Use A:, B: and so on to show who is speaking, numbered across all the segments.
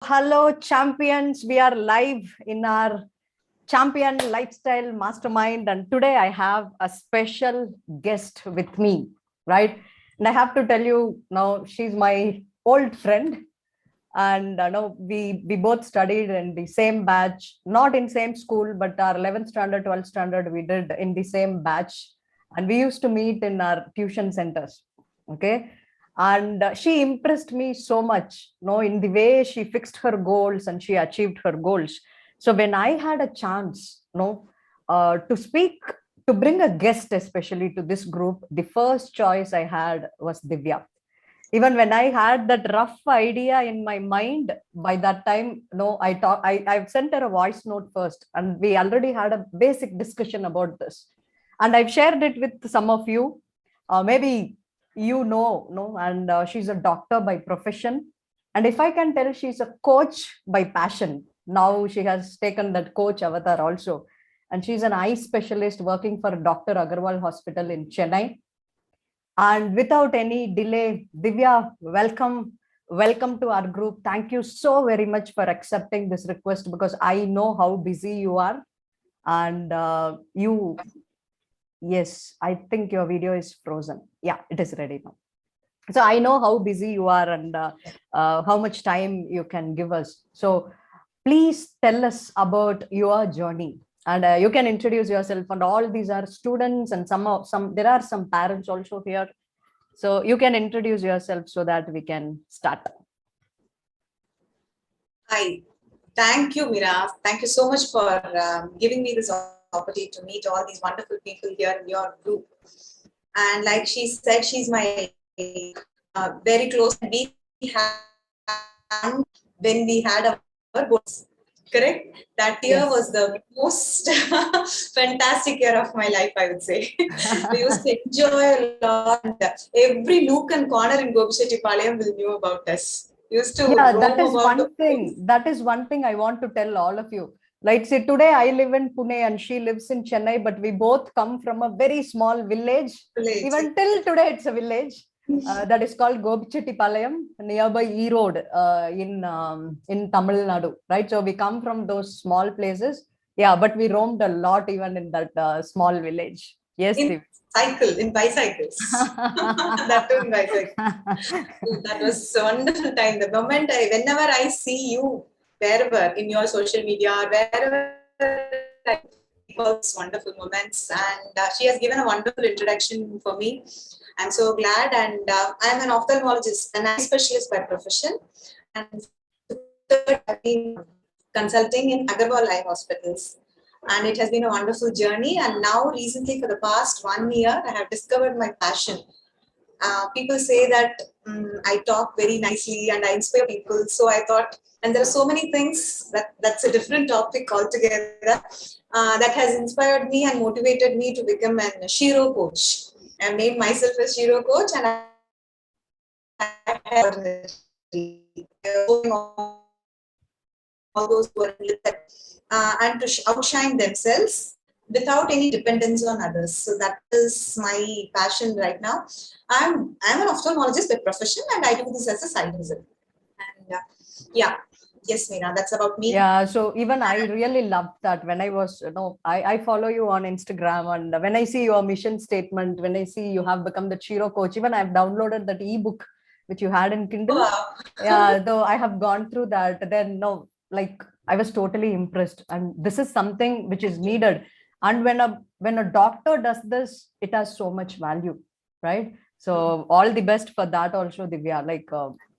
A: Hello, champions. We are live in our champion lifestyle mastermind. And today I have a special guest with me, right? And I have to tell you now, she's my old friend. And no, we both studied in the same batch, not in same school, but our 11th standard, 12th standard, we did in the same batch. And we used to meet in our tuition centers. Okay. And she impressed me so much, in the way she fixed her goals and she achieved her goals. So when I had a chance, to speak, to bring a guest, especially to this group, the first choice I had was Divya. Even when I had that rough idea in my mind, by that time, I've sent her a voice note first, and we already had a basic discussion about this. And I've shared it with some of you. Maybe and she's a doctor by profession. And if I can tell, she's a coach by passion. Now she has taken that coach avatar also. And she's an eye specialist working for Dr. Agarwal Hospital in Chennai. And without any delay, Divya, welcome to our group. Thank you so very much for accepting this request, because I know how busy you are. And yes, I think your video is frozen. Yeah, it is ready now. So I know how busy you are and how much time you can give us. So please tell us about your journey. And you can introduce yourself. And all these are students, and there are some parents also here. So you can introduce yourself so that we can start.
B: Hi, thank you, Meera. Thank you so much for giving me this opportunity to meet all these wonderful people here in your group. And like she said, she's my very close. We had when we had our boards. Correct? That year was the most fantastic year of my life, I would say. We used to enjoy a lot. Every nook and corner in Gopichettipalayam will knew about us. Used to
A: that is one thing I want to tell all of you. Like, say, today I live in Pune and she lives in Chennai, but we both come from a very small village. Even till today, it's a village. That is called Gopichettipalayam, nearby E Road in Tamil Nadu, right? So we come from those small places. Yeah, but we roamed a lot even in that small village. Yes,
B: in bicycles. That too in bicycles. That was a wonderful time. The moment whenever I see you, wherever in your social media, wherever, wonderful moments, and she has given a wonderful introduction for me. I'm so glad, and I'm an ophthalmologist, an eye specialist by profession, and I've been consulting in Agarwal Eye Hospitals. And it has been a wonderful journey. And now, recently, for the past 1 year, I have discovered my passion. People say that I talk very nicely and I inspire people. So I thought, and there are so many things that's a different topic altogether that has inspired me and motivated me to become a SHERO coach. I made myself a SHERO coach, and I have all those who are and to outshine themselves without any dependence on others. So that is my passion right now. I'm an ophthalmologist by profession, and I do this as a side hustle. And yes, Meera, that's about me.
A: Yeah, so even I really loved that when I was, I follow you on Instagram, and when I see your mission statement, when I see you have become the SHERO coach, even I've downloaded that ebook which you had in Kindle.
B: Wow.
A: Yeah, though I have gone through that, then I was totally impressed. And this is something which is needed. And when a doctor does this, it has so much value, right? So all the best for that also, Divya.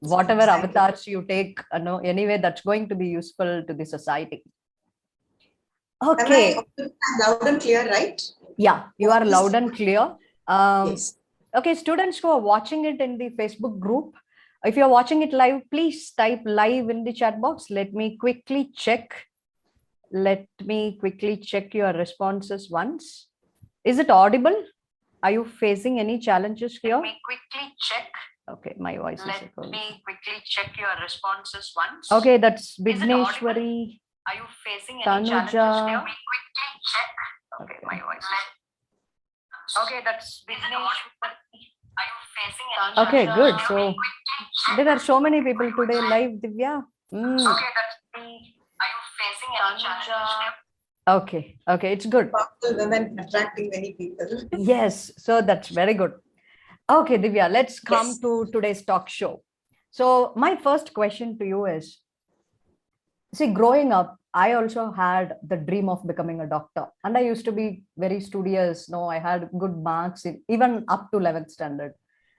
A: Whatever avatars you take, anyway, that's going to be useful to the society. Okay.
B: Am I loud and clear, right?
A: Yeah, you are loud and clear.
B: Yes.
A: Okay, students who are watching it in the Facebook group, if you're watching it live, please type live in the chat box. Let me quickly check your responses once. Is it audible? Are you facing any challenges here?
C: Let me quickly check.
A: Okay, my voice
C: Let
A: is
C: me quickly check your responses once.
A: Okay, that's Bidneshwari.
C: Are you facing any challenges here? Let me quickly check.
A: Okay,
C: my voice. Okay, that's Bidneshwari. Are you facing any
A: Okay, good. So there are so many people today live, Divya.
C: Okay, that's the. Are you facing any challenges?
A: Okay, it's good.
B: Powerful women attracting many people.
A: Yes, so that's very good. Okay, Divya, let's come
B: Yes.
A: to today's talk show. So, my first question to you is, see, growing up, I also had the dream of becoming a doctor, and I used to be very studious. No, I had good marks even up to 11th standard.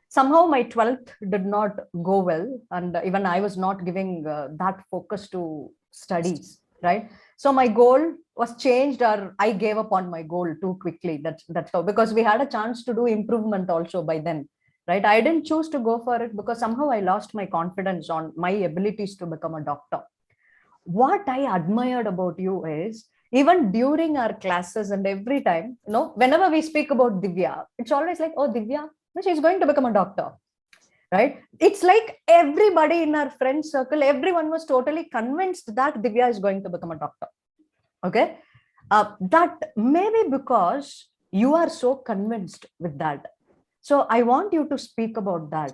A: Somehow, my 12th did not go well, and even I was not giving that focus to studies. Right. So my goal was changed, or I gave up on my goal too quickly. That's how, because we had a chance to do improvement also by then. Right. I didn't choose to go for it because somehow I lost my confidence on my abilities to become a doctor. What I admired about you is, even during our classes and every time, whenever we speak about Divya, it's always like, oh, Divya, she's going to become a doctor, right? It's like everybody in our friend circle, everyone was totally convinced that Divya is going to become a doctor. Okay. That maybe because you are so convinced with that. So I want you to speak about that,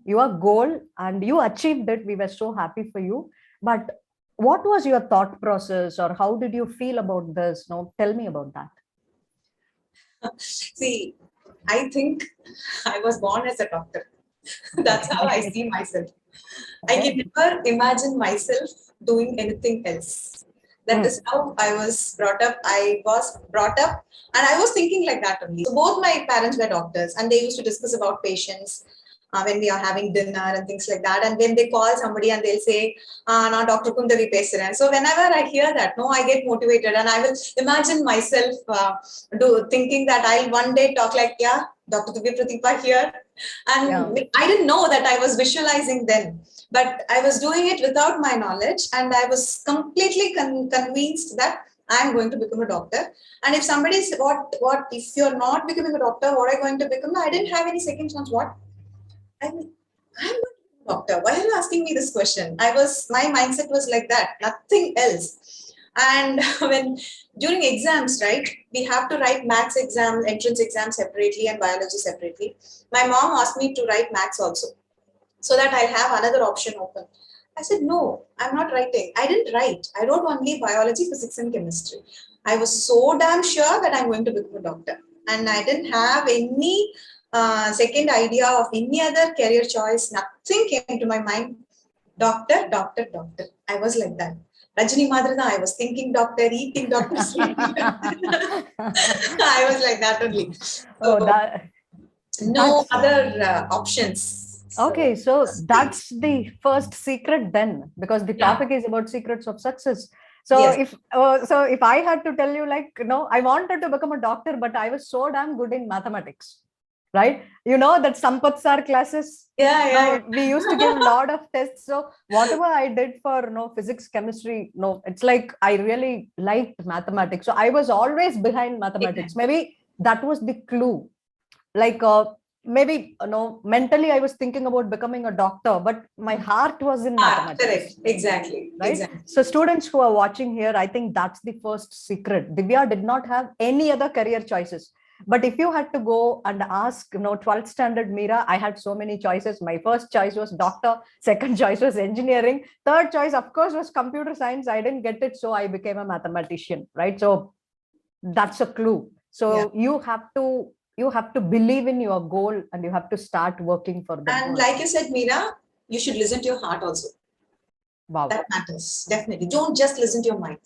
A: your goal, and you achieved it. We were so happy for you. But what was your thought process, or how did you feel about this? Tell me about that.
B: See, I think I was born as a doctor. That's how I see myself. I can never imagine myself doing anything else. That is how I was brought up. I was brought up and I was thinking like that only. So both my parents were doctors and they used to discuss about patients when we are having dinner and things like that. And when they call somebody and they'll say, "Na Dr. Kundavi Pesuren." So whenever I hear that, no, I get motivated and I will imagine myself thinking that I'll one day talk like, yeah, Dr. Dhivya Pratheepa here. And I didn't know that I was visualizing then, but I was doing it without my knowledge, and I was completely convinced that I'm going to become a doctor. And if somebody said, what, if you're not becoming a doctor, what are you going to become? I didn't have any second chance. What? I'm going to become a doctor. Why are you asking me this question? My mindset was like that, nothing else. And when during exams, right, we have to write maths exam, entrance exam separately and biology separately. My mom asked me to write maths also, so that I'll have another option open. I said, no, I'm not writing. I didn't write. I wrote only biology, physics, and chemistry. I was so damn sure that I'm going to become a doctor. And I didn't have any second idea of any other career choice. Nothing came to my mind. Doctor, doctor, doctor. I was like that. Rajini Madhurana, I was thinking doctor, eating doctor, sleeping doctor. I was like that only. So, no other options.
A: Okay, so that's the first secret then, because the topic is about secrets of success. So if I had to tell you, like, I wanted to become a doctor, but I was so damn good in mathematics, right? That Sampath sir classes. We used to give a lot of tests. So whatever I did for physics, chemistry, it's like I really liked mathematics. So I was always behind mathematics. Maybe that was the clue. Like maybe mentally I was thinking about becoming a doctor, but my heart was in mathematics.
B: Correct. Exactly.
A: Right.
B: Exactly.
A: So students who are watching here, I think that's the first secret. Divya did not have any other career choices. But if you had to go and ask 12th standard Meera, I had so many choices. My first choice was doctor, second choice was engineering, third choice of course was computer science. I didn't get it, so I became a mathematician, right? So that's a clue. So you have to believe in your goal and you have to start working for that.
B: And like you said, Meera, you should listen to your heart also.
A: Wow.
B: That matters, definitely. Don't just listen to your mind.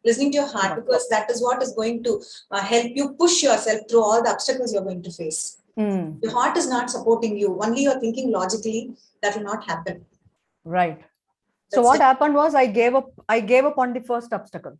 B: Listening to your heart, because that is what is going to help you push yourself through all the obstacles you're going to face. Your heart is not supporting you. Only you're thinking logically, that will not happen.
A: Right. So what happened was I gave up on the first obstacle.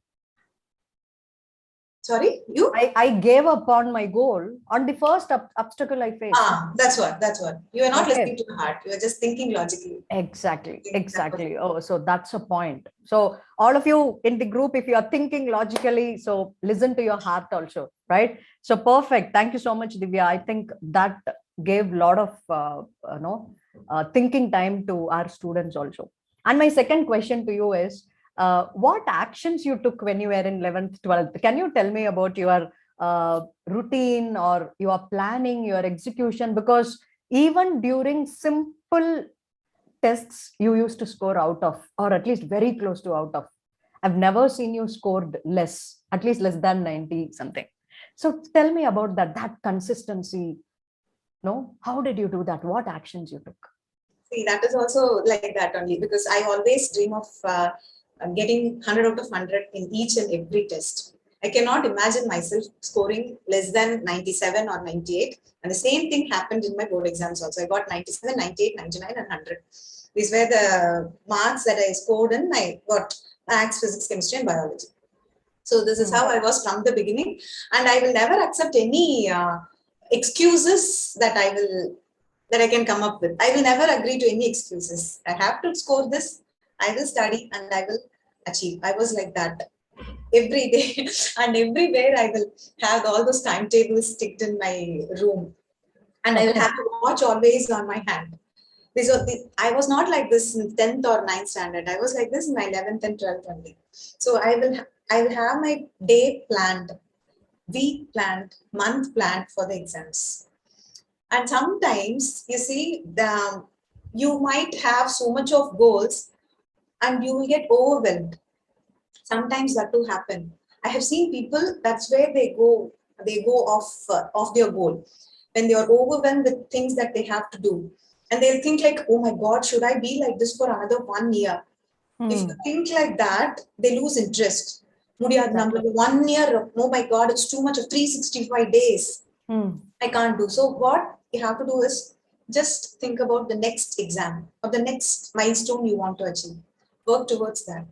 B: Sorry, you?
A: I gave up on my goal on the first obstacle I faced.
B: That's what. You are not listening to your heart. You are just thinking logically.
A: Exactly. Oh, so that's a point. So all of you in the group, if you are thinking logically, so listen to your heart also, right? So perfect. Thank you so much, Divya. I think that gave a lot of thinking time to our students also. And my second question to you is, what actions you took when you were in 11th, 12th? Can you tell me about your routine or your planning, your execution? Because even during simple tests you used to score out of, or at least very close to out of? I've never seen you scored less, at least less than 90 something. So tell me about that consistency. No, how did you do that? What actions you took?
B: See, that is also like that only, because I always dream of getting 100 out of 100 in each and every test. I cannot imagine myself scoring less than 97 or 98. And the same thing happened in my board exams also. I got 97, 98, 99, and 100. These were the marks that I scored in my maths, physics, chemistry, and biology. So this is how I was from the beginning, and I will never accept any excuses that I can come up with. I will never agree to any excuses. I have to score this. I will study and I will achieve. I was like that every day, and everywhere I will have all those timetables sticked in my room, and I will have a watch always on my hand. I was not like this in 10th or 9th standard. I was like this in my 11th and 12th only. So I will have my day planned, week planned, month planned for the exams. And sometimes you see you might have so much of goals and you will get overwhelmed. Sometimes that will happen. I have seen people, that's where they go off their goal when they are overwhelmed with things that they have to do. And they'll think like, oh my God, should I be like this for another 1 year? If you think like that, they lose interest. Number 1 year, oh my God, it's too much of 365 days. I can't do. So what you have to do is just think about the next exam or the next milestone you want to achieve. Work towards that.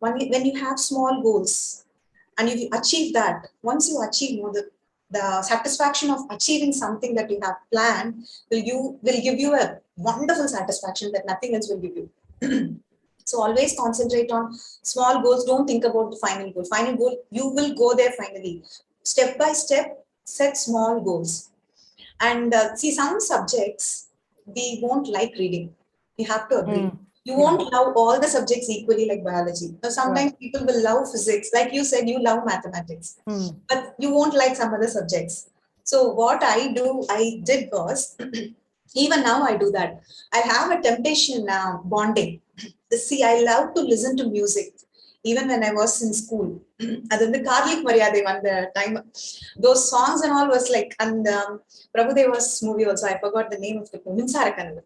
B: When you have small goals and you achieve that, once you achieve the satisfaction of achieving something that you have planned will give you a wonderful satisfaction that nothing else will give you. So always concentrate on small goals. Don't think about the final goal. Final goal, you will go there finally. Step by step, set small goals. And see, some subjects we won't like reading. You have to agree. You won't love all the subjects equally like biology. So sometimes people will love physics. Like you said, you love mathematics. But you won't like some other subjects. So what I did was, even now I do that. I have a temptation now, bonding. See, I love to listen to music, even when I was in school. The Karlik Maryade one, the time, those songs and all was like, and Prabhudeva's movie also, I forgot the name of the movie.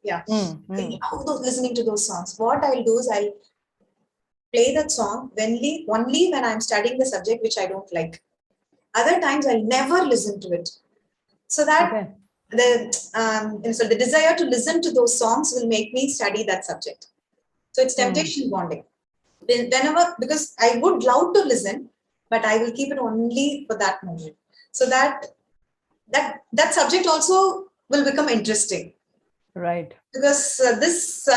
B: Yeah. I love listening to those songs. What I'll do is I'll play that song only when I'm studying the subject which I don't like. Other times I'll never listen to it. So that so the desire to listen to those songs will make me study that subject. So it's temptation bonding. Whenever, because I would love to listen, but I will keep it only for that moment. So that subject also will become interesting.
A: Right.
B: Because this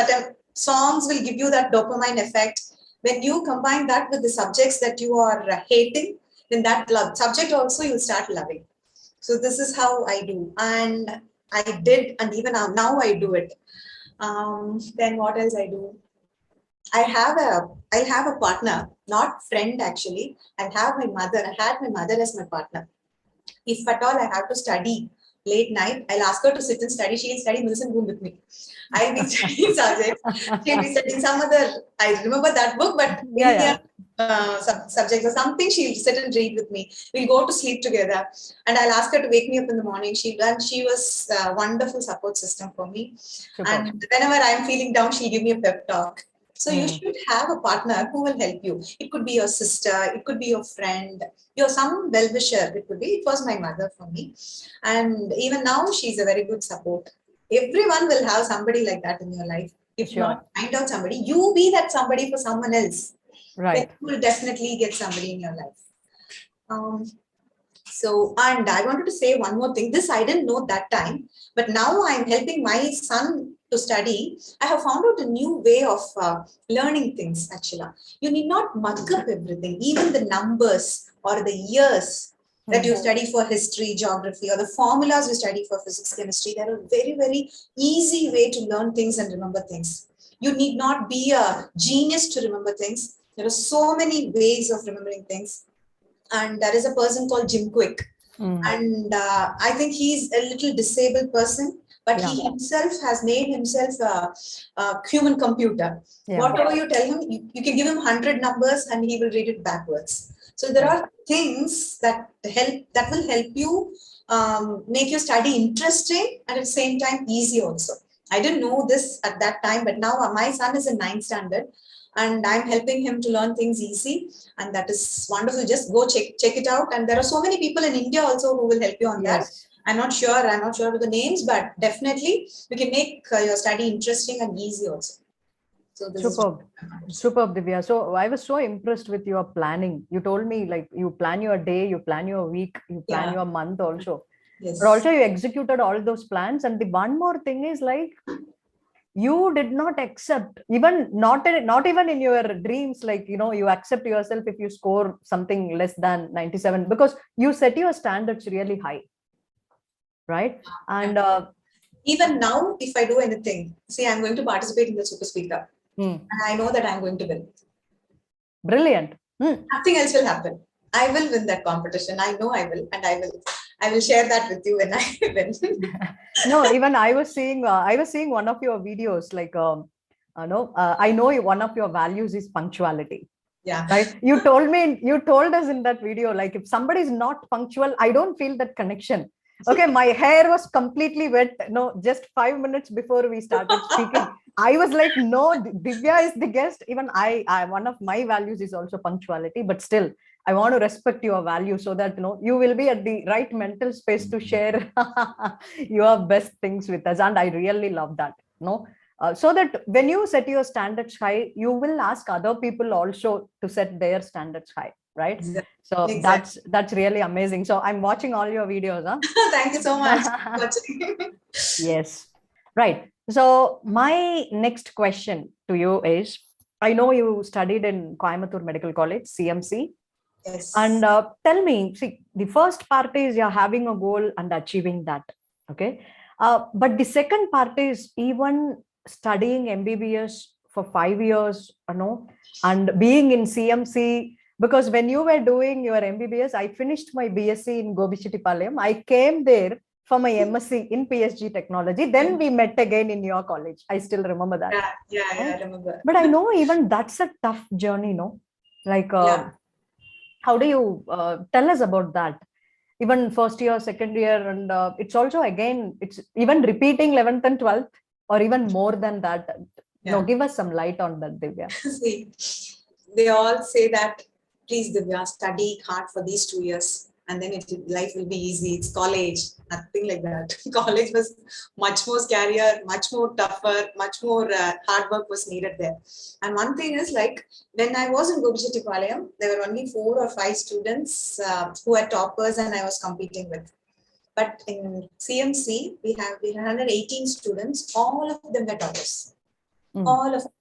B: songs will give you that dopamine effect. When you combine that with the subjects that you are hating, then that subject also you'll start loving. So this is how I do. And I did, and even now I do it. Then what else I do? I have a partner, not friend actually. I had my mother as my partner. If at all I have to study late night, I'll ask her to sit and study. She'll study medicine room with me. I'll be studying subjects. She'll be studying some other, I remember that book, but subjects or something, she'll sit and read with me. We'll go to sleep together and I'll ask her to wake me up in the morning. She was a wonderful support system for me. Super. And whenever I'm feeling down, she'll give me a pep talk. So you should have a partner who will help you. It could be your sister, it could be your friend, some well-wisher. It was my mother for me. And even now, she's a very good support. Everyone will have somebody like that in your life. If not, find out somebody. You be that somebody for someone else. Right. Then you will definitely get somebody in your life. And I wanted to say one more thing. This I didn't know that time, but now I'm helping my son to study. I have found out a new way of learning things, actually. You need not mug up everything, even the numbers or the years that you study for history, geography, or the formulas you study for physics, chemistry. There are a very, very easy way to learn things and remember things. You need not be a genius to remember things. There are so many ways of remembering things. And there is a person called Jim Quick. And I think he's a little disabled person, but
A: Yeah.
B: he himself has made himself a human computer.
A: Yeah.
B: Whatever you tell him, you can give him 100 numbers and he will read it backwards. So there are things that will help you make your study interesting and at the same time easy also. I didn't know this at that time, but now my son is in 9th standard and I'm helping him to learn things easy, and that is wonderful. Just go check it out. And there are so many people in India also who will help you on that.
A: Yes.
B: I'm not sure with the names, but definitely you can make your study interesting and easy also. So this
A: Superb, Divya. So I was so impressed with your planning. You told me like you plan your day, you plan your week, you plan your month also.
B: Yes.
A: But also you executed all those plans. And the one more thing is like you did not accept, even not even in your dreams, like you accept yourself if you score something less than 97, because you set your standards really high, right? And
B: even now, if I do anything, see, I'm going to participate in the super speaker, and I know that I'm going to win.
A: Brilliant.
B: Nothing else will happen. I will win that competition. I know I will, and I will share that with you when I win.
A: No, even I was seeing one of your videos, like I know one of your values is punctuality.
B: Yeah.
A: Right. You told us in that video, like if somebody is not punctual, I don't feel that connection. Okay, my hair was completely wet. No, just 5 minutes before we started speaking, I was like, no, Divya is the guest. Even I one of my values is also punctuality, but still, I want to respect your value so that you will be at the right mental space to share your best things with us. And I really love that. So that when you set your standards high, you will ask other people also to set their standards high, right?
B: Exactly.
A: So
B: Exactly.
A: that's really amazing. So I'm watching all your videos. Huh?
B: Thank you so much.
A: Yes. Right. So my next question to you is, I know you studied in Coimbatore Medical College, CMC.
B: Yes.
A: And tell me, see, the first part is you're having a goal and achieving that. Okay. But the second part is even studying MBBS for 5 years, and being in CMC, because when you were doing your MBBS, I finished my BSc in Gobichittipalayam. I came there for my MSc in PSG technology. Then we met again in your college. I still remember that.
B: Yeah, I remember.
A: But I know even that's a tough journey, like, how do you tell us about that? Even first year, second year, and it's also again, it's even repeating 11th and 12th, or even more than that. Give us some light on that, Divya.
B: See, they all say that, please, Divya, study hard for these 2 years, and then life will be easy. It's college, nothing like that. College was much more scarier, much more tougher, much more hard work was needed there. And one thing is, like, when I was in Gobichittipalayam, there were only 4 or 5 students who were toppers, and I was competing with. But in CMC, we had 118 students. All of them were toppers. All of them.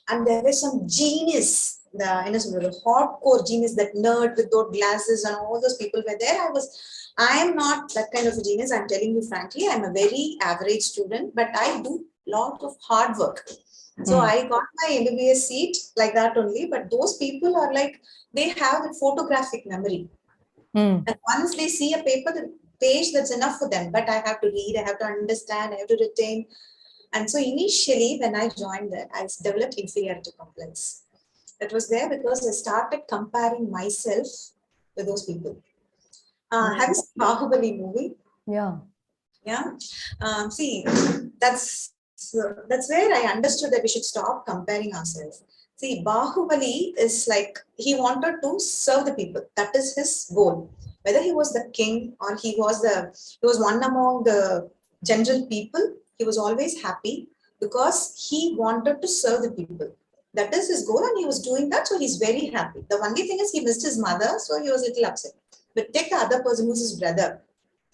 B: And there was some genius, the hardcore genius, that nerd with those glasses, and all those people were there. I am not that kind of a genius. I'm telling you frankly, I'm a very average student, but I do lot of hard work. So I got my MBBS seat like that only. But those people are like, they have a photographic memory. And once they see a paper, the page, that's enough for them. But I have to read, I have to understand, I have to retain. And so initially, when I joined there, I developed inferiority complex. That was there because I started comparing myself with those people. Have you seen Bahubali movie?
A: Yeah.
B: Yeah. See, that's where I understood that we should stop comparing ourselves. See, Bahubali is like, he wanted to serve the people. That is his goal. Whether he was the king or he was one among the general people, he was always happy because he wanted to serve the people. That is his goal, and he was doing that, so he's very happy. The only thing is he missed his mother, so he was a little upset. But take the other person who's his brother,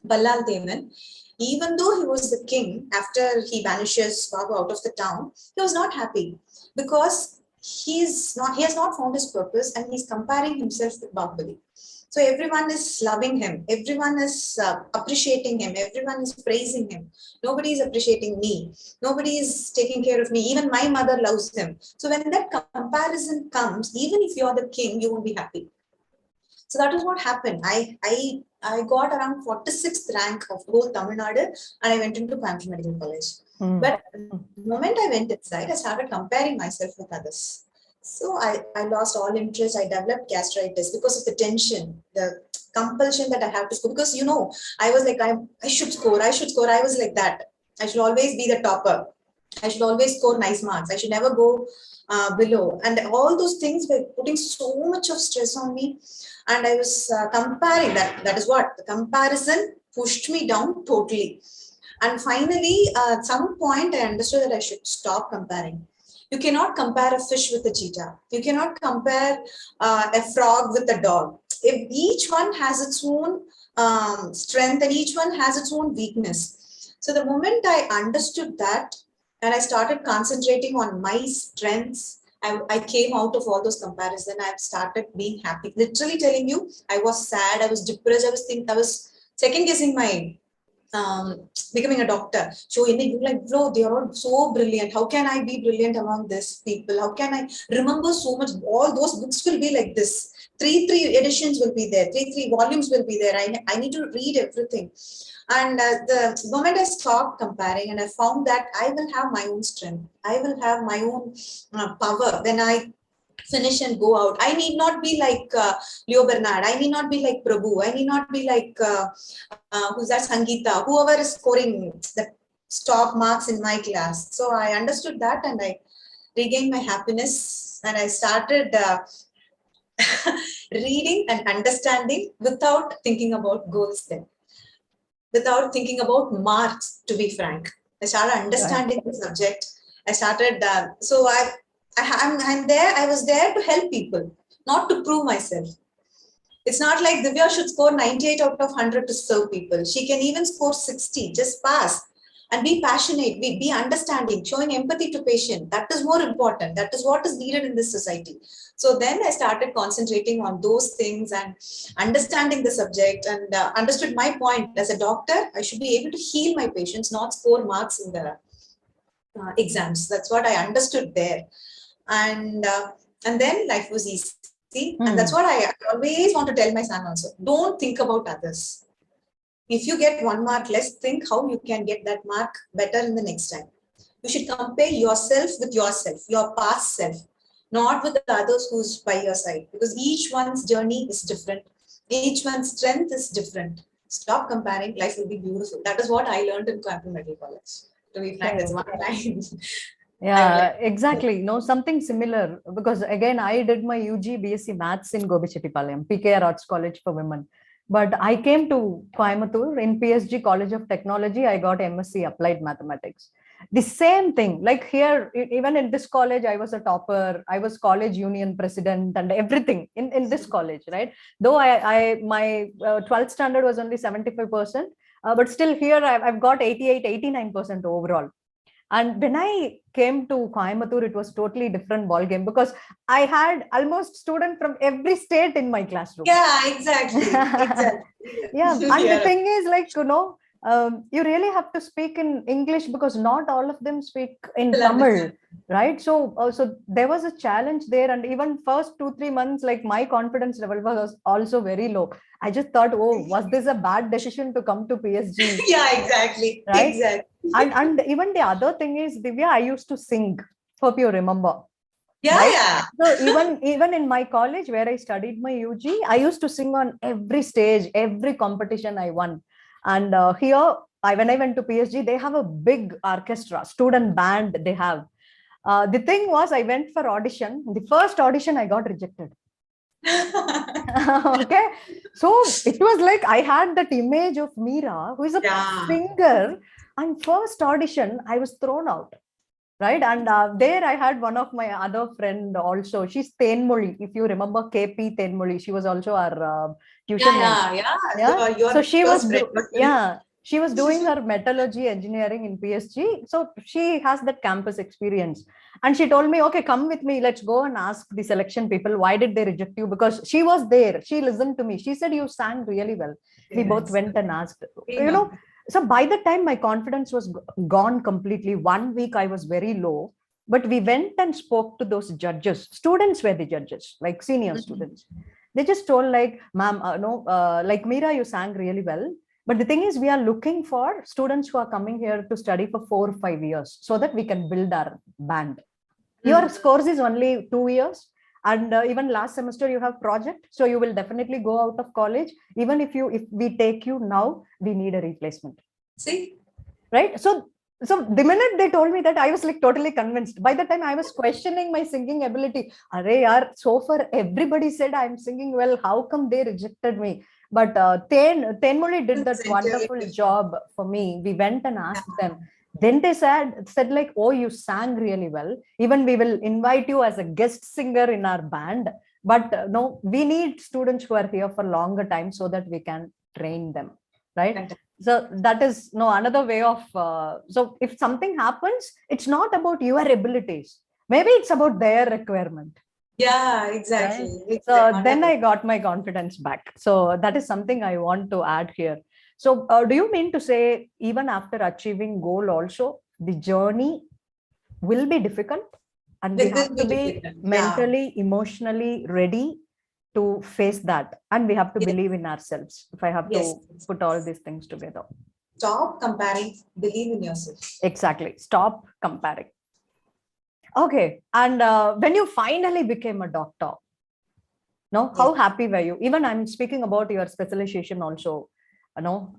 B: Ballal Devan. Even though he was the king, after he banishes Babu out of the town, he was not happy because he has not found his purpose, and he's comparing himself with Bahubali. So everyone is loving him. Everyone is appreciating him. Everyone is praising him. Nobody is appreciating me. Nobody is taking care of me. Even my mother loves him. So when that comparison comes, even if you're the king, you won't be happy. So that is what happened. I got around 46th rank of whole Tamil Nadu, and I went into Coimbatore Medical College. But the moment I went inside, I started comparing myself with others. So I lost all interest. I developed gastritis because of the tension, the compulsion that I have to score. Because I was like, I should score, I should score. I was like that. I should always be the topper. I should always score nice marks. I should never go below. And all those things were putting so much of stress on me. And I was comparing that. That is what the comparison pushed me down totally. And finally, at some point, I understood that I should stop comparing. You cannot compare a fish with a cheetah. You cannot compare a frog with a dog. If each one has its own strength and each one has its own weakness. So the moment I understood that and I started concentrating on my strengths, I came out of all those comparisons. I started being happy. Literally telling you, I was sad, I was depressed, I was second guessing my becoming a doctor. So you like, bro, they are all so brilliant. How can I be brilliant among these people? How can I remember so much? All those books will be like this. Three editions will be there. Three volumes will be there. I need to read everything. And the moment I stopped comparing and I found that I will have my own strength. I will have my own power when I finish and go out. I need not be like Leo Bernard. I need not be like Prabhu. I need not be like who's that, Sangeeta, whoever is scoring the top marks in my class. So I understood that and I regained my happiness and I started reading and understanding without thinking about goals then, without thinking about marks, to be frank. I started understanding the subject. I started, I'm there. I was there to help people, not to prove myself. It's not like Divya should score 98 out of 100 to serve people. She can even score 60, just pass and be passionate, be understanding, showing empathy to patient. That is more important. That is what is needed in this society. So then I started concentrating on those things and understanding the subject and understood my point. As a doctor, I should be able to heal my patients, not score marks in the exams. That's what I understood there. And then life was easy. And that's what I always want to tell my son also. Don't think about others. If you get 1 mark less, think how you can get that mark better in the next time. You should compare yourself with yourself, your past self, not with the others who's by your side, because each one's journey is different. Each one's strength is different. Stop comparing. Life will be beautiful. That is what I learned in Coimbatore Medical College. To be frank, that's one line.
A: Yeah, exactly. No, something similar. Because again, I did my UG BSc Maths in Gobichettipalayam, PKR Arts College for Women. But I came to Coimbatore in PSG College of Technology. I got MSc Applied Mathematics. The same thing, like here, even in this college, I was a topper. I was college union president and everything in this college, right? Though my 12th standard was only 75%, but still here I've got 88, 89% overall. And when I came to Coimbatore, it was totally different ball game because I had almost students from every state in my classroom.
B: Yeah, exactly.
A: Yeah, and the thing is, like, you really have to speak in English because not all of them speak in Tamil, right? So there was a challenge there, and even first 2-3 months, like my confidence level was also very low. I just thought, oh, was this a bad decision to come to PSG?
B: Yeah, exactly.
A: Right?
B: Exactly.
A: And even the other thing is, Divya, I used to sing. Hope you remember.
B: Yeah,
A: right?
B: yeah.
A: So even in my college where I studied my UG, I used to sing on every stage, every competition I won. And here, when I went to PSG, they have a big orchestra, student band they have. The thing was, I went for audition. The first audition, I got rejected. Okay, so it was like I had that image of Meera, who is a singer, and first audition, I was thrown out. Right. And there I had one of my other friend also. She's Tenmoli. If you remember KP Tenmoli, she was also our tuition.
B: Yeah.
A: So she was, she was doing her metallurgy engineering in PSG. So she has that campus experience. And she told me, okay, come with me. Let's go and ask the selection people, why did they reject you? Because she was there. She listened to me. She said, you sang really well. We both went and asked, So by the time my confidence was gone completely, 1 week I was very low, but we went and spoke to those judges. Students were the judges, like senior students. They just told like, ma'am, no, like Meera, you sang really well. But the thing is, we are looking for students who are coming here to study for 4 or 5 years so that we can build our band. Your course is only 2 years. And even last semester you have project. So you will definitely go out of college. Even if we take you now, we need a replacement.
B: See?
A: Right? So the minute they told me that, I was like totally convinced. By the time I was questioning my singing ability, arey yaar, so far everybody said I'm singing well. How come they rejected me? But Tenmoli did that wonderful job for me. We went and asked them. Then they said like, oh, you sang really well. Even we will invite you as a guest singer in our band. But no, we need students who are here for longer time so that we can train them. Right? So that is another way of so if something happens, it's not about your abilities, maybe it's about their requirement.
B: Yeah, exactly.
A: Right? So then I got my confidence back. So that is something I want to add here. So do you mean to say even after achieving goal also the journey will be difficult, and we have to be mentally, emotionally ready to face that, and we have to believe in ourselves, if I have to put all these things together?
B: Stop comparing, believe in yourself.
A: Exactly. Stop comparing. Okay. And when you finally became a doctor, how happy were you? Even I'm speaking about your specialization also,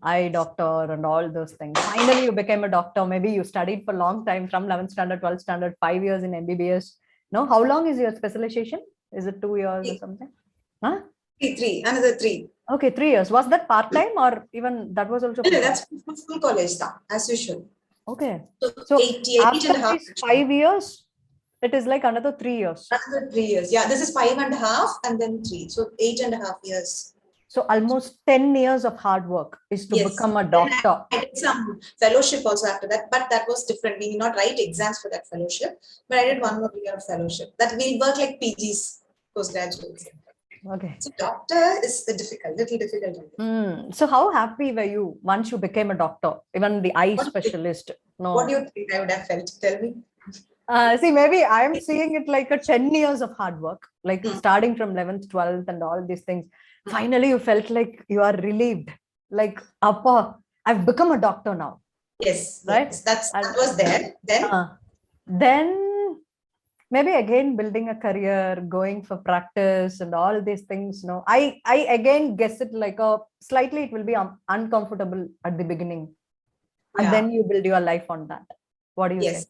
A: eye doctor and all those things. Finally you became a doctor. Maybe you studied for a long time, from 11th standard, 12th standard, 5 years in MBBS. How long is your specialization? Is it 2 years or something? Huh?
B: Another 3.
A: Okay, 3 years. Was that part-time or even that was also?
B: No, that's full college now, as usual.
A: Okay.
B: So
A: after these 5 years, it is like another 3 years.
B: Another 3 years. Yeah, this is 5.5 and then 3. So 8.5 years.
A: So almost 10 years of hard work is to become a doctor.
B: I did some fellowship also after that, but that was different. We did not write exams for that fellowship, but I did 1 more year of fellowship. That will work like PGs, postgraduates.
A: Okay.
B: So doctor is little difficult.
A: So how happy were you once you became a doctor, even the eye specialist?
B: What do you think I would have felt? Tell me.
A: See, maybe I am seeing it like a 10 years of hard work, like starting from 11th, 12th and all these things. Finally, you felt like you are relieved, like, Appa, I've become a doctor now.
B: Yes,
A: right.
B: Yes, that was there.
A: Then maybe again building a career, going for practice and all these things. I again guess it like slightly it will be uncomfortable at the beginning, and then you build your life on that. What do you say?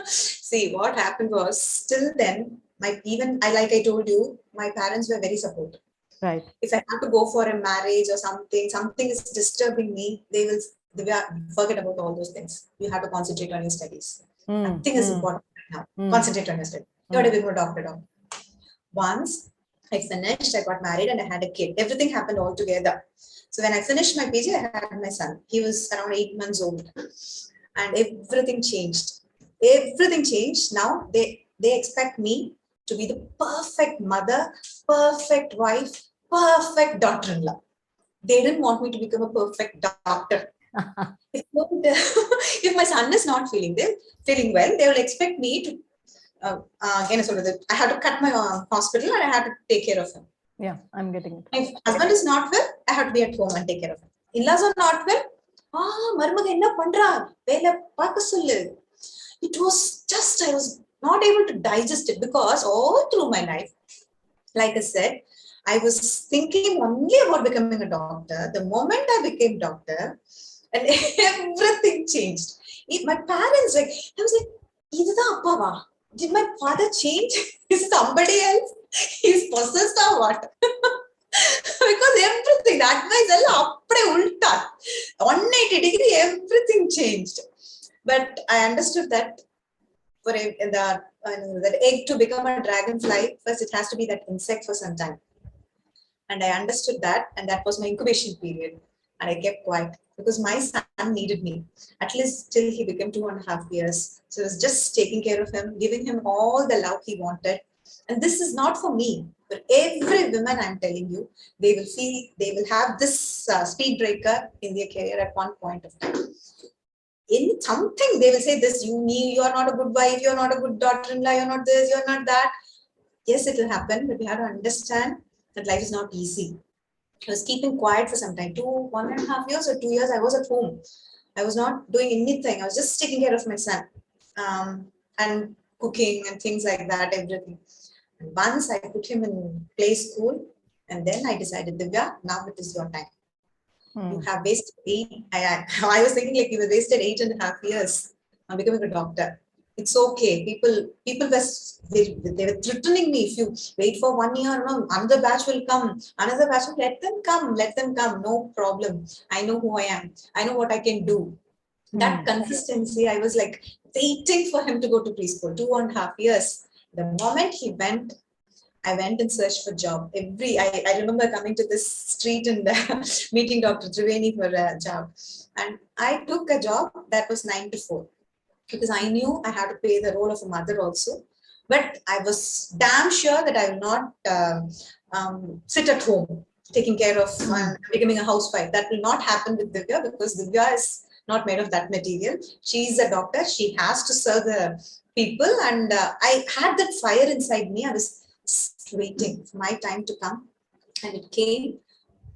B: See, what happened was, still then, like I told you, my parents were very supportive.
A: Right.
B: If I have to go for a marriage or something is disturbing me, they will forget about all those things. You have to concentrate on your studies. Nothing is important right now. Concentrate on your studies. You have to become a doctor. Once I finished, I got married and I had a kid. Everything happened all together. So when I finished my PG, I had my son. He was around 8 months old. And everything changed. Everything changed. Now they expect me to be the perfect mother, perfect wife, perfect daughter-in-law. They didn't want me to become a perfect doctor. If my son is not feeling well, they will expect me to I had to cut my hospital and I had to take care of him.
A: Yeah, I'm getting it.
B: If husband is not well, I have to be at home and take care of him. In-laws are not well. It was just, I was not able to digest it, because all through my life, like I said, I was thinking only about becoming a doctor. The moment I became doctor, and everything changed. My parents, I was like, did my father change? Is somebody else? He's possessed or what? Because everything, the advice, 180-degree, everything changed. But I understood that for that egg to become a dragonfly, first it has to be that insect for some time. And I understood that, and that was my incubation period. And I kept quiet because my son needed me, at least till he became 2.5 years. So I was just taking care of him, giving him all the love he wanted. And this is not for me, but every woman, I'm telling you, they will have this speed breaker in their career at one point of time. In something, they will say this, you are not a good wife, you're not a good daughter-in-law, you're not this, you're not that. Yes, it will happen, but we have to understand that life is not easy. I was keeping quiet for some time, 1.5 years or 2 years. I was at home. I was not doing anything. I was just taking care of my son, and cooking and things like that, everything. And once I put him in play school, and then I decided, Divya, now it is your time. You have wasted I was thinking like you have wasted 8.5 years on becoming a doctor. It's okay. People they were threatening me. If you wait for 1 year, no, another batch will come. Another batch will let them come. Let them come. No problem. I know who I am. I know what I can do. That consistency, I was like waiting for him to go to preschool. 2.5 years. The moment he went, I went and searched for job. I remember coming to this street and meeting Dr. Triveni for a job. And I took a job that was 9 to 4 because I knew I had to play the role of a mother also. But I was damn sure that I will not sit at home taking care of becoming a housewife. That will not happen with Divya because Divya is not made of that material. She is a doctor. She has to serve the people. And I had that fire inside me. I was waiting for my time to come, and it came.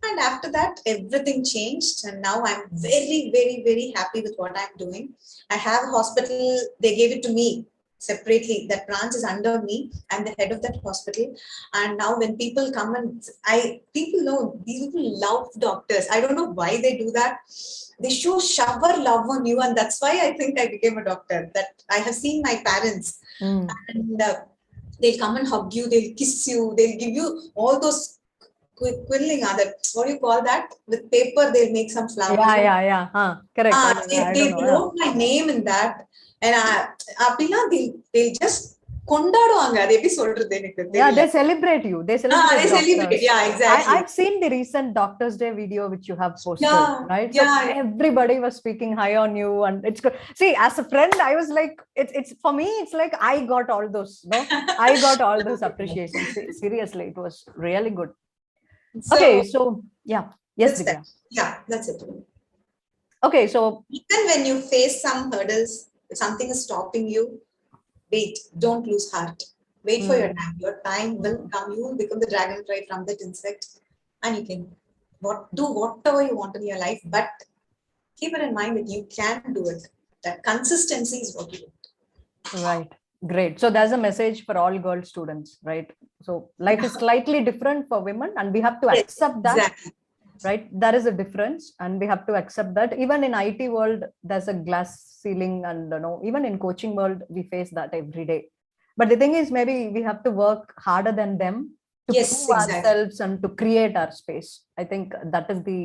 B: And after that, everything changed. And now I'm very, very, very happy with what I'm doing. I have a hospital, they gave it to me separately. That branch is under me. I'm the head of that hospital. And now when people come and people know these people love doctors. I don't know why they do that. They shower love on you. And that's why I think I became a doctor. That I have seen my parents. And they'll come and hug you, they'll kiss you, they'll give you all those quilling other, what do you call that? With paper, they'll make some flowers.
A: Yeah. Correct.
B: They wrote my name in that. And they'll just கொண்டாடுவாங்க. அது எப்படி சொல்றது எனக்கு தெரியல.
A: Yeah, they celebrate you. They celebrate.
B: Yeah, exactly.
A: I've seen the recent Doctor's Day video which you have posted, right?
B: Yeah.
A: So everybody was speaking high on you, and it's good. See, as a friend, I was like, it's for me, it's like I got all those, no, I got all those appreciations. Seriously, it was really good. Okay, so yeah, yes, Divya.
B: Yeah, that's it.
A: Okay, so
B: even when you face some hurdles, if something is stopping you, wait, don't lose heart. Wait for your time. Your time will come. You will become the dragonfly from that insect, and you can do whatever you want in your life. But keep it in mind that you can do it. That consistency is what you do.
A: Right. Great. So there's a message for all girl students, right? So life is slightly different for women, and we have to accept that.
B: Exactly.
A: Right, there is a difference, and we have to accept that. Even in IT world, there's a glass ceiling, and even in coaching world, we face that every day. But the thing is, maybe we have to work harder than them to prove ourselves and to create our space. I think that is the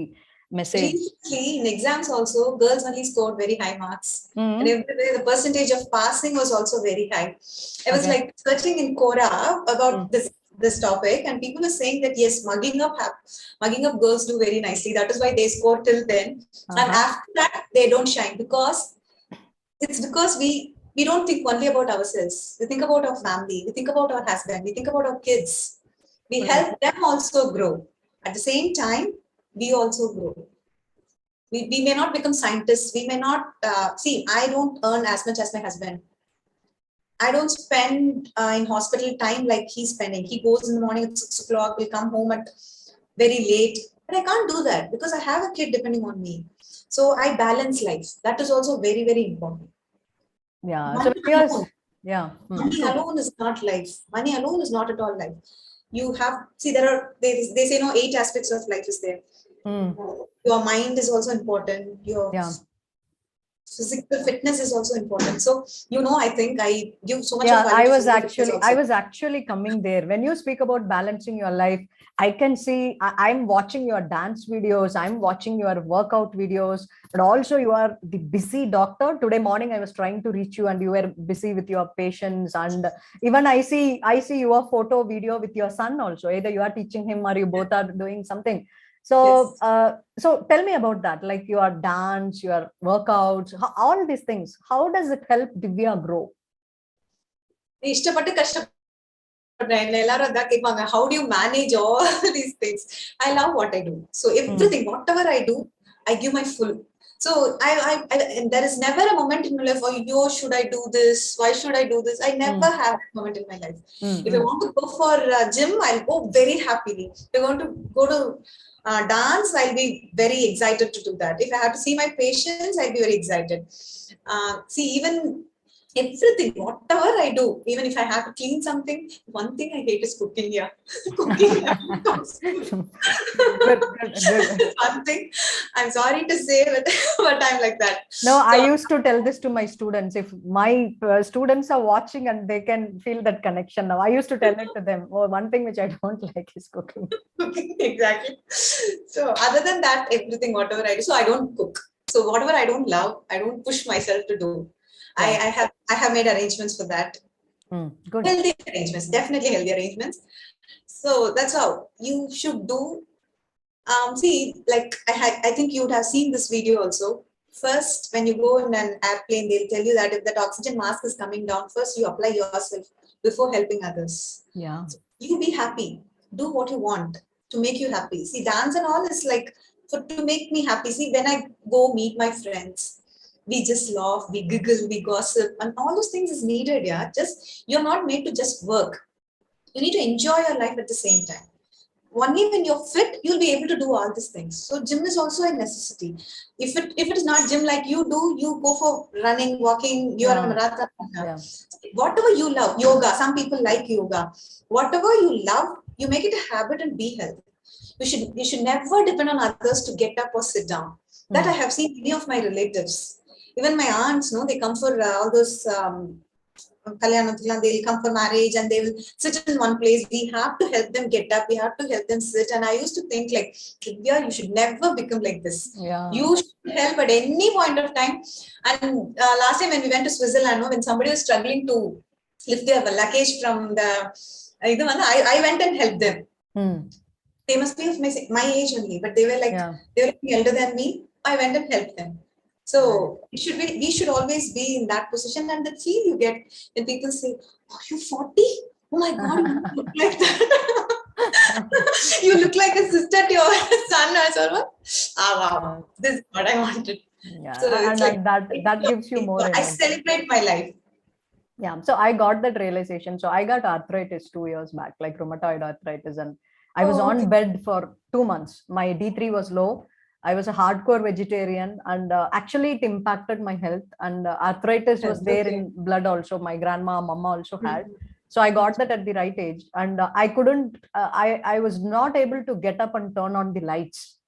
A: message.
B: Recently, in exams also, girls only scored very high marks, and everywhere the percentage of passing was also very high. I was like searching in Quora about this topic, and people are saying that yes, mugging up girls do very nicely. That is why they score till then, and after that they don't shine because we don't think only about ourselves. We think about our family. We think about our husband. We think about our kids. We help them also grow. At the same time, we also grow. We may not become scientists. We may not see. I don't earn as much as my husband. I don't spend in hospital time like he's spending. He goes in the morning at 6 o'clock, will come home at very late. But I can't do that because I have a kid depending on me. So I balance life. That is also very, very important.
A: Yeah.
B: Money alone is not life. Money alone is not at all life. You have, see, they say 8 aspects of life is there. Your mind is also important. Your physical fitness is also important. So, I think I give so much of value.
A: I was actually coming there. When you speak about balancing your life, I can see, I'm watching your dance videos, I'm watching your workout videos, but also you are the busy doctor. Today morning, I was trying to reach you and you were busy with your patients. And even I see your photo video with your son also. Either you are teaching him or you both are doing something. So, so tell me about that, like your dance, your workouts, all these things. How does it help Divya grow?
B: How do you manage all these things? I love what I do. So everything, whatever I do, I give my full. So and there is never a moment in my life, oh, yo, should I do this? Why should I do this? I never have that moment in my life. If I want to go for gym, I'll go very happily. If I want to go to dance, I'll be very excited to do that. If I have to see my patients, I'll be very excited. See, even everything, whatever I do, even if I have to clean something, one thing I hate is cooking. Yeah, cooking. One thing. I'm sorry to say, but I'm like that.
A: No, I used to tell this to my students. If my students are watching and they can feel that connection now, I used to tell it to them. Oh, one thing which I don't like is cooking.
B: Exactly. So other than that, everything, whatever I do, so I don't cook. So whatever I don't love, I don't push myself to do. Yeah. I have made arrangements for that.
A: Good.
B: Healthy arrangements, definitely healthy arrangements. So that's how you should do. See, like I think you would have seen this video also. First, when you go in an airplane, they'll tell you that if that oxygen mask is coming down, first you apply yourself before helping others.
A: Yeah.
B: So you be happy. Do what you want to make you happy. See, dance and all is like to make me happy. See, when I go meet my friends, we just laugh, we giggle, we gossip, and all those things is needed. Yeah, just you're not made to just work. You need to enjoy your life at the same time. Only when you're fit, you'll be able to do all these things. So gym is also a necessity. If it is not gym like you do, you go for running, walking, you are a marathon.
A: Yeah.
B: Whatever you love, yoga. Some people like yoga. Whatever you love, you make it a habit and be healthy. You should never depend on others to get up or sit down. That I have seen many of my relatives. Even my aunts, no, they come for all those they'll come for marriage and they will sit in one place. We have to help them get up. We have to help them sit. And I used to think like, Dhivya, you should never become like this.
A: Yeah.
B: You should help at any point of time. And last time when we went to Switzerland, when somebody was struggling to lift their luggage from the, I went and helped them. They must be of my age only, but they were like elder than me. I went and helped them. So we should always be in that position, and the feel you get when people say, "Oh, you're 40? Oh my God, you look like that. You look like a sister to your son or someone." Wow, this is what I wanted.
A: Yeah, so and like, that gives you more.
B: I celebrate my life.
A: Yeah, so I got that realization. So I got arthritis 2 years back, like rheumatoid arthritis, and I was on bed for 2 months. My D3 was low. I was a hardcore vegetarian, and actually it impacted my health, and arthritis was there in blood also. My grandma, mama also had. So I got that at the right age, and I couldn't, I was not able to get up and turn on the lights.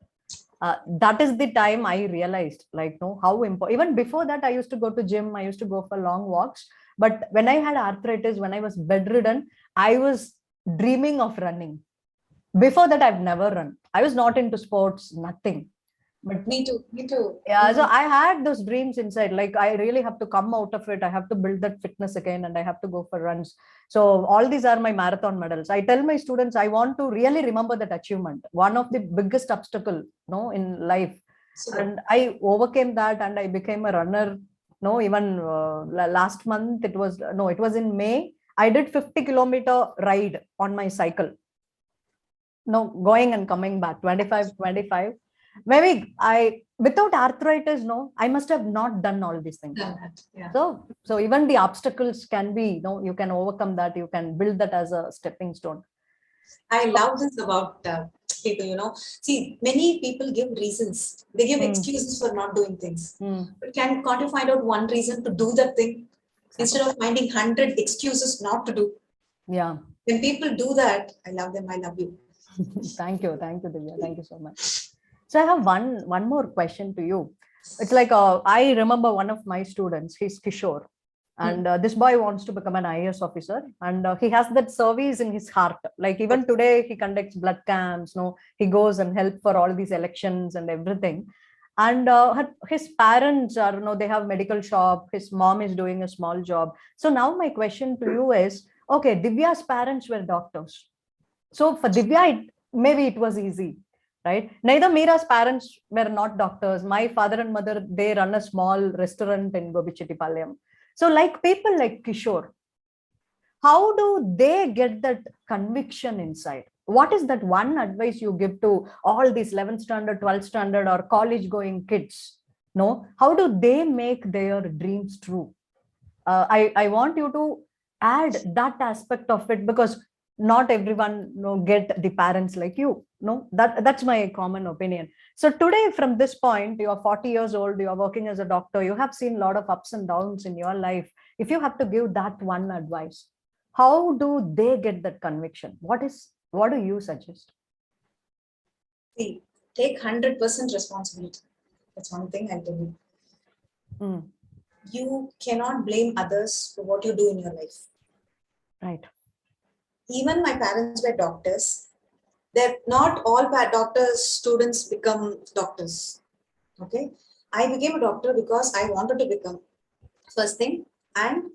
A: That is the time I realized, like, no, how important. Even before that, I used to go to gym. I used to go for long walks. But when I had arthritis, when I was bedridden, I was dreaming of running. Before that, I've never run. I was not into sports, nothing. But
B: me too.
A: Yeah, so I had those dreams inside, like I really have to come out of it. I have to build that fitness again, and I have to go for runs. So all these are my marathon medals. I tell my students, I want to really remember that achievement, one of the biggest obstacle, in life. And I overcame that, and I became a runner. Even last month, it was in May, I did 50-kilometer ride on my cycle. Going and coming back, 25. Maybe without arthritis, I must have not done all these things.
B: Yeah.
A: So even the obstacles can be, you can overcome that. You can build that as a stepping stone.
B: I love this about people, see, many people give reasons. They give excuses for not doing things. But can't you find out one reason to do that thing instead of finding 100 excuses not to do?
A: Yeah.
B: When people do that, I love them. I love you.
A: Thank you, Divya. Thank you so much. So I have one more question to you. It's like I remember one of my students. He's Kishore, and this boy wants to become an IAS officer, and he has that service in his heart. Like even today, he conducts blood camps. He goes and help for all these elections and everything. And his parents are, they have medical shop. His mom is doing a small job. So now my question to you is, okay, Divya's parents were doctors. So for Divya, maybe it was easy. Right? Neither Meera's parents were not doctors. My father and mother, they run a small restaurant in Gobichetipalayam. So like people like Kishore, how do they get that conviction inside? What is that one advice you give to all these 11th standard, 12th standard or college going kids? No, how do they make their dreams true? I want you to add that aspect of it, because not everyone get the parents like you. No, that's my common opinion. So today, from this point, you are 40 years old, you are working as a doctor, you have seen a lot of ups and downs in your life. If you have to give that one advice, how do they get that conviction? What do you suggest?
B: See, take 100% responsibility. That's one thing I'll tell you.
A: Mm,
B: You cannot blame others for what you do in your life.
A: right.
B: Even my parents were doctors. They're not all doctors, students become doctors. Okay. I became a doctor because I wanted to become, first thing. And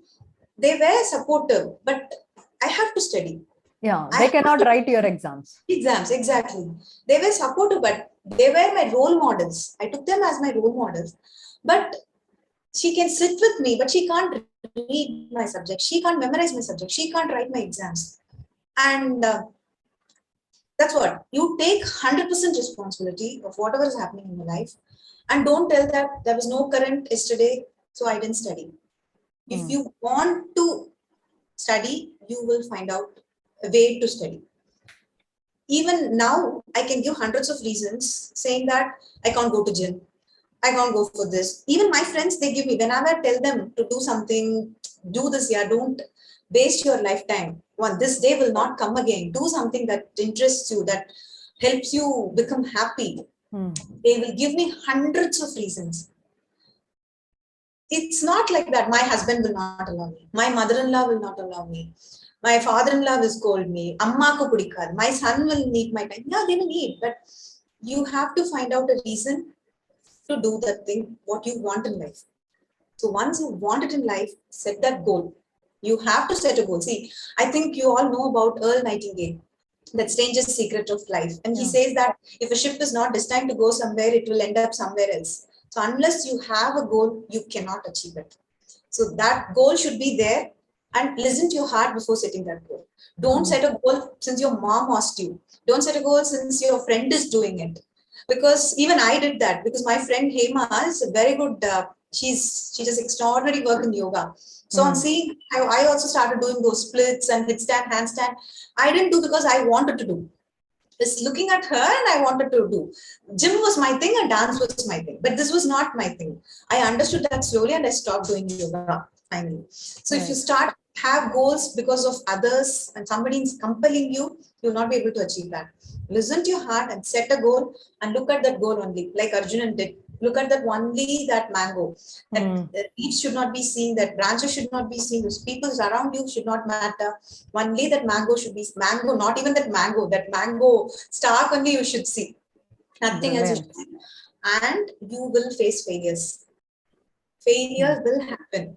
B: they were supportive, but I have to study.
A: Yeah,
B: I
A: they
B: have
A: cannot
B: to
A: write your exams.
B: exams, exactly. They were supportive, but they were my role models. I took them as my role models. But she can sit with me, but she can't read my subject. She can't memorize my subject. She can't write my exams. And that's what you take 100% responsibility of whatever is happening in your life. And don't tell that there was no current yesterday, so I didn't study. If you want to study, you will find out a way to study. Even now, I can give hundreds of reasons saying that I can't go to gym. I can't go for this. Even my friends, they give me, whenever I tell them to do something, do this, yeah, don't waste your lifetime. One, this day will not come again. Do something that interests you, that helps you become happy. They will give me hundreds of reasons. It's not like that. My husband will not allow me. My mother-in-law will not allow me. My father-in-law will scold me. Amma ko pudikad. My son will need my time. Yeah, they will need, but you have to find out a reason to do that thing, what you want in life. So once you want it in life, set that goal. You have to set a goal. See, I think you all know about Earl Nightingale, that stranger's secret of life. And he says that if a ship is not destined to go somewhere, it will end up somewhere else. So unless you have a goal, you cannot achieve it. So that goal should be there, and listen to your heart before setting that goal. Don't set a goal since your mom asked you. Don't set a goal since your friend is doing it. Because even I did that, because my friend Hema is very good. She does extraordinary work in yoga. So on seeing, I also started doing those splits and headstand, handstand. I didn't do because I wanted to do. Just looking at her and I wanted to do. Gym was my thing and dance was my thing. But this was not my thing. I understood that slowly and I stopped doing yoga finally. So if you start have goals because of others and somebody is compelling you, you'll not be able to achieve that. Listen to your heart and set a goal and look at that goal only, like Arjunan did. Look at that only, that mango. That leaves should not be seen, that branches should not be seen, those people around you should not matter. Only that mango should be mango, not even that mango stalk only you should see. Nothing else you should see. And you will face failures. Failure will happen.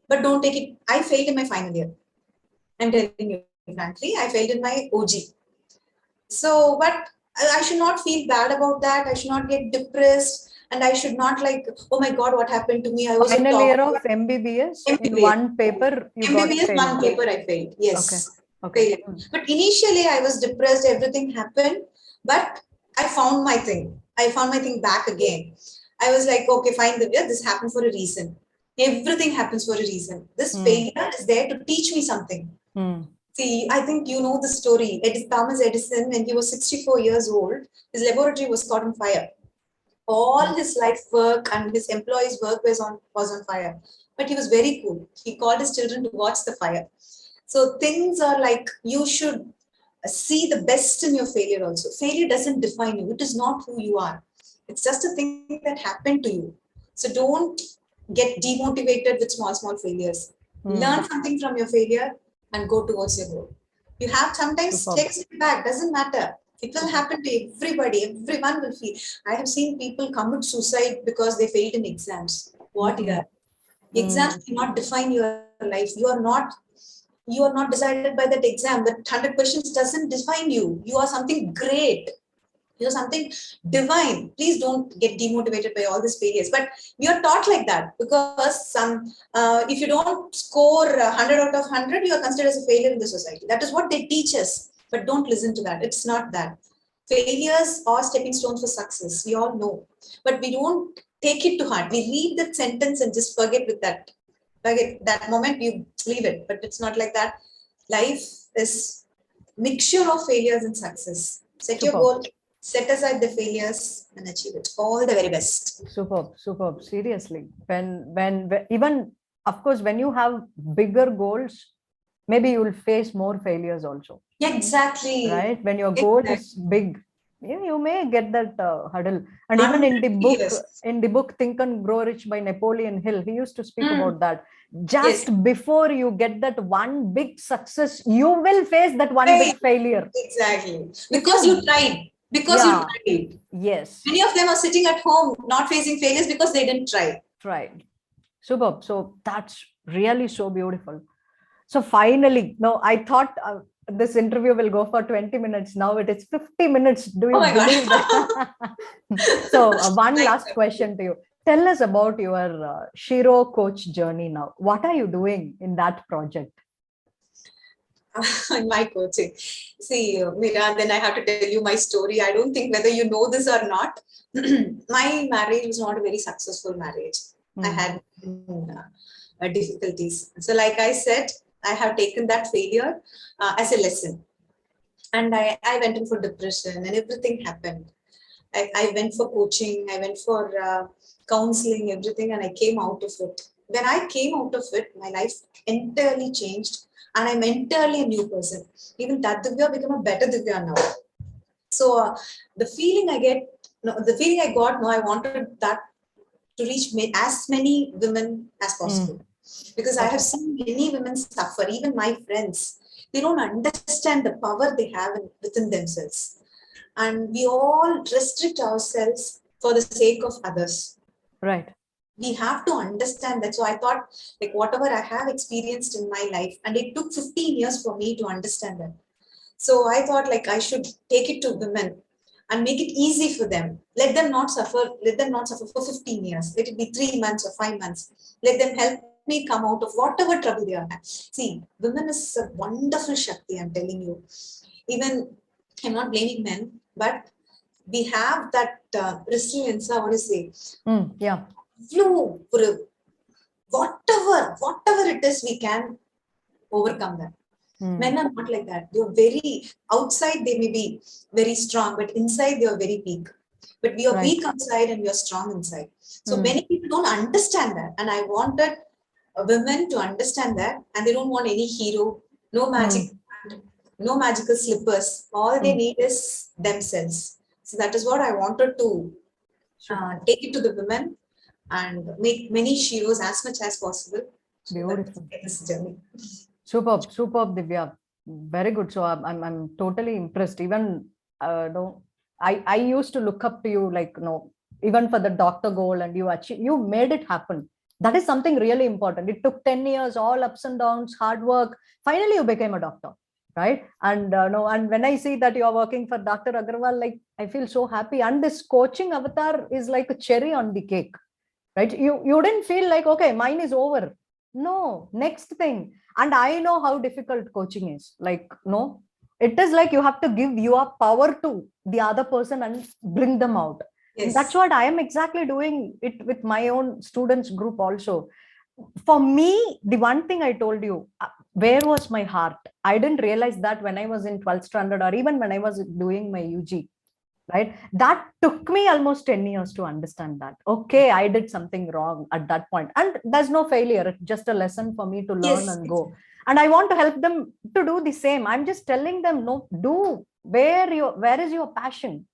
B: But don't take it. I failed in my final year. I'm telling you frankly, I failed in my OG. So, but I should not feel bad about that. I should not get depressed. And I should not like, oh my God, what happened to me? I was
A: Final
B: a
A: year
B: top.
A: of MBBS, in
B: MBBS.
A: one paper, you got
B: MBBS,
A: failed.
B: one paper I failed. Yes.
A: Okay.
B: Failed. But initially I was depressed, everything happened. But I found my thing. I found my thing back again. I was like, okay, fine, Divya, this happened for a reason. Everything happens for a reason. This failure is there to teach me something. See, I think you know the story. Thomas Edison, when he was 64 years old, his laboratory was caught on fire. All his life's work and his employees' work was on fire. But he was very cool. He called his children to watch the fire. So things are like, you should see the best in your failure also. Failure doesn't define you. It is not who you are. It's just a thing that happened to you. So don't get demotivated with small failures. Learn something from your failure and go towards your goal. You have sometimes take a step back, doesn't matter. It will happen to everybody. Everyone will feel. I have seen people commit suicide because they failed in exams. What year? Exams cannot define your life. You are not decided by that exam. That 100 questions doesn't define you. You are something great. You're something divine. Please don't get demotivated by all these failures. But you're taught like that because if you don't score 100 out of 100, you are considered as a failure in the society. That is what they teach us. But don't listen to that. It's not that. failures are stepping stones for success. We all know, but we don't take it to heart. We read that sentence and just forget with that. Forget that moment, you leave it. But it's not like that. Life is mixture of failures and success. Set your
A: Superb.
B: goal, set aside the failures, and achieve it. All the very best.
A: Superb, superb. Seriously, when even of course when you have bigger goals, maybe you will face more failures also,
B: Yeah, exactly.
A: right? When your goal is big, you may get that hurdle. And even in the book,
B: Yes.
A: Think and Grow Rich by Napoleon Hill, he used to speak
B: Mm.
A: about that. Just
B: Yes.
A: before you get that one big success, you will face that one big failure.
B: Exactly. Because you tried. Because
A: Yeah.
B: you tried.
A: Yes.
B: Many of them are sitting at home not facing failures because they didn't try.
A: Right. Superb. So that's really so beautiful. So finally, no, I thought this interview will go for 20 minutes. Now it is 50 minutes. Do you
B: Oh my
A: believe
B: God.
A: that? So one last question to you. Tell us about your SHERO coach journey now. What are you doing in that project?
B: In my coaching. See, Meera, then I have to tell you my story. I don't think whether you know this or not. My marriage was not a very successful marriage. I had difficulties. So, like I said, I have taken that failure as a lesson. And I went in for depression and everything happened. I went for coaching, I went for counseling, everything, and I came out of it. When I came out of it, my life entirely changed, and I'm entirely a new person. Even that Divya became a better Divya now. So the feeling I get, no, the feeling I got, no, I wanted that to reach as many women as possible, because I have seen many women suffer. Even my friends, they don't understand the power they have within themselves, and we all restrict ourselves for the sake of others.
A: Right.
B: We have to understand that. So I thought, like, whatever I have experienced in my life, and it took 15 years for me to understand that. So I thought, like, I should take it to women and make it easy for them. Let them not suffer. Let them not suffer for 15 years. Let it be 3 months or 5 months. Let them help me come out of whatever trouble they are having. See, women is a wonderful Shakti, I'm telling you. Even, I'm not blaming men, but we have that resilience, I want to say.
A: Yeah.
B: You, whatever it is, we can overcome that. Men are not like that. They're very, outside they may be very strong, but inside they are very weak. But we are weak outside and we are strong inside. So many people don't understand that. And I wanted women to understand that, and they don't want any hero, no magic, no magical slippers. All they need is themselves. So that is what I wanted to take it to the women and make many sheroes as much as possible. So
A: Beautiful.
B: this journey.
A: Superb, superb, Divya. Very good. So I'm totally impressed. Even no, I used to look up to you, like, no, even for the doctor goal, and you made it happen. That is something really important. It took 10 years, all ups and downs, hard work. Finally, you became a doctor, right? And no, and when I see that you are working for Dr. Agarwal, like, I feel so happy. And this coaching avatar is like a cherry on the cake, right? You didn't feel like, okay, mine is over. No, next thing. And I know how difficult coaching is. Like, no, it is like you have to give your power to the other person and bring them out.
B: Yes.
A: That's what I am exactly doing it with my own students group also. For me, the one thing I told you, where was my heart? I didn't realize that when I was in 12th standard, or even when I was doing my UG, right? That took me almost 10 years to understand that, okay, I did something wrong at that point, and there's no failure. It's just a lesson for me to learn and go. And I want to help them to do the same. I'm just telling them, no, do where is your passion,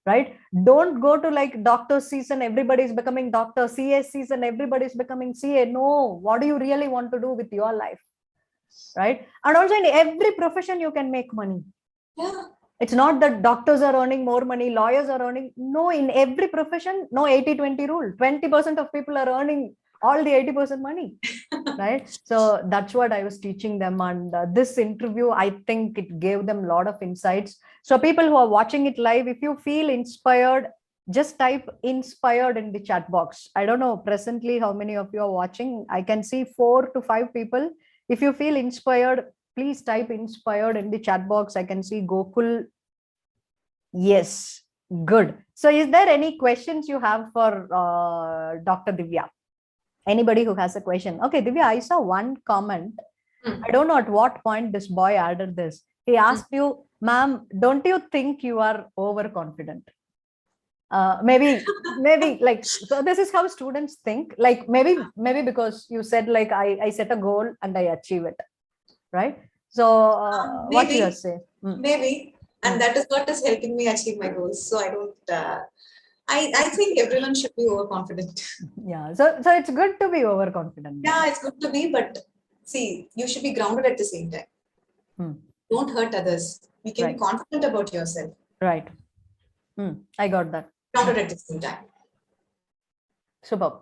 A: right? Don't go to like doctor season, everybody's becoming doctor, CA season, everybody's becoming CA. No, what do you really want to do with your life, right? And also in every profession you can make money.
B: Yeah.
A: It's not that doctors are earning more money, lawyers are earning. No, in every profession, no 80-20 rule. 20% of people are earning all the 80% money, right? So that's what I was teaching them. And this interview, I think it gave them a lot of insights. So people who are watching it live, if you feel inspired, just type inspired in the chat box. I don't know presently how many of you are watching. I can see 4 to 5 people. If you feel inspired, please type inspired in the chat box. I can see Gokul, Yes, good. So is there any questions you have for Dr. Divya? Anybody who has a question? Okay, Divya, I saw one comment. I don't know at what point this boy added this. He asked you, ma'am, don't you think you are overconfident? Maybe like, so this is how students think. Like maybe because you said like I set a goal and I achieve it, right? So what you say?
B: Maybe, and that is what is helping me achieve my goals. So I don't. I think everyone should be overconfident.
A: Yeah. So it's good to be overconfident.
B: Yeah, it's good to be, but see, you should be grounded at the same time. Don't hurt others. You can be confident about yourself.
A: Right. I got that.
B: Grounded at the same time.
A: Superb.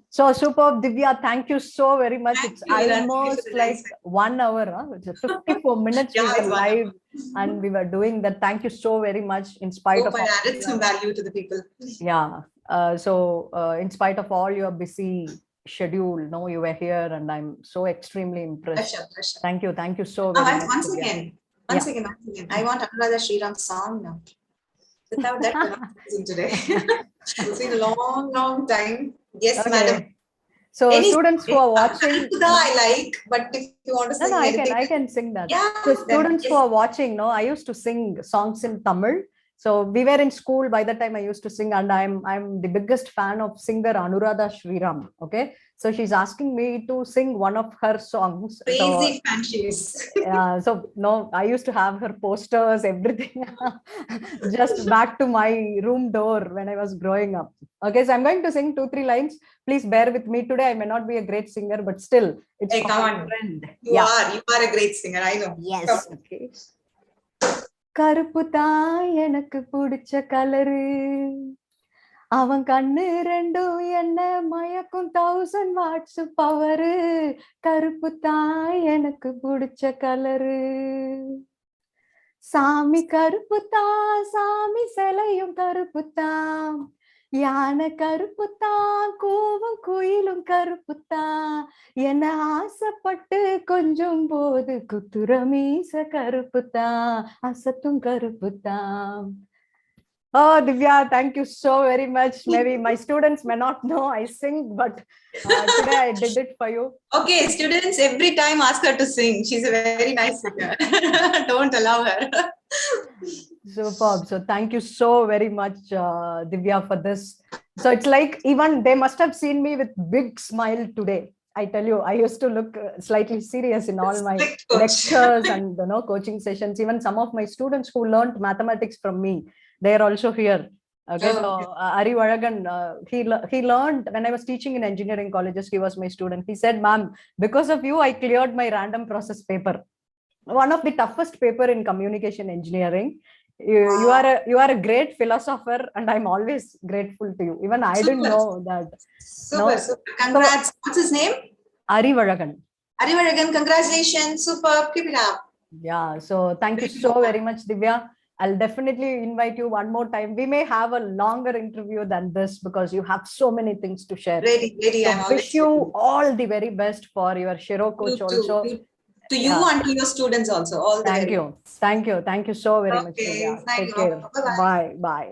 A: So superb, Divya. Thank you so very much. It's almost like 1 hour. It's 54 minutes we were live and we were doing that. Thank you so very much. In spite of
B: I added some value to the people.
A: Yeah. So in spite of all your busy schedule, no, you were here, and I'm so extremely impressed.
B: Pleasure.
A: Thank you so very much.
B: Once again, I want Anuradha Sriram's song now. Without that, I'm not today. It's been a long time. Yes, madam.
A: So students who are watching,
B: I like, but if you want to sing,
A: I can sing that.
B: Yeah,
A: so students who are watching, no, I used to sing songs in Tamil. So we were in school by the time I used to sing, and I'm the biggest fan of singer Anuradha Sriram. Okay, so she's asking me to sing one of her songs.
B: Crazy fan she is.
A: Yeah, so no, I used to have her posters, everything, just back to my room door when I was growing up. Okay, so I'm going to sing 2-3 lines. Please bear with me today. I may not be a great singer, but still, it's
B: hey, come on.
A: Friend.
B: You are a great singer. I know.
A: Yes. Okay. கருப்பு தான் எனக்கு பிடிச்ச colour, அவன் கண்ணு ரெண்டும் என்ன மயக்கும் 1000 watts power, கருப்பு தான் எனக்கு பிடிச்ச கலரு, சாமி கருப்பு தான், சாமி சிலையும் கருப்பு தான், யானை கருப்பு தான், கூவும் குயிலும் கருப்பு தான், என்ன ஆசைப்பட்டு கொஞ்சம் போது குத்துற மீச கருப்பு தான், அசத்தும் கருப்பு தான். Oh, Divya, thank you so very much. Maybe my students may not know I sing, but today I did it for you.
B: Okay, students, every time ask her to sing. She's a very nice singer. Don't allow her.
A: Superb. So thank you so very much, Divya, for this. So it's like even they must have seen me with big smile today. I tell you, I used to look slightly serious in all my lectures and coaching sessions. Even some of my students who learned mathematics from me, they are also here. Okay, so Ari Varagan, he learned when I was teaching in engineering colleges. He was my student. He said, "Ma'am, because of you, I cleared my random process paper. One of the toughest paper in communication engineering. You are a great philosopher, and I'm always grateful to you. Even I didn't know that."
B: Super. Congrats. What's his name?
A: Ari Varagan.
B: Ari Varagan, congratulations. Super. Keep it up.
A: Yeah. So thank you so very much, Divya. I'll definitely invite you one more time. We may have a longer interview than this because you have so many things to share.
B: Ready.
A: So wish you all the very best for your SHERO coach also.
B: To you and to your students also. All the
A: Thank you so very much.
B: Thank
A: Take care.
B: you. Bye-bye.
A: Bye.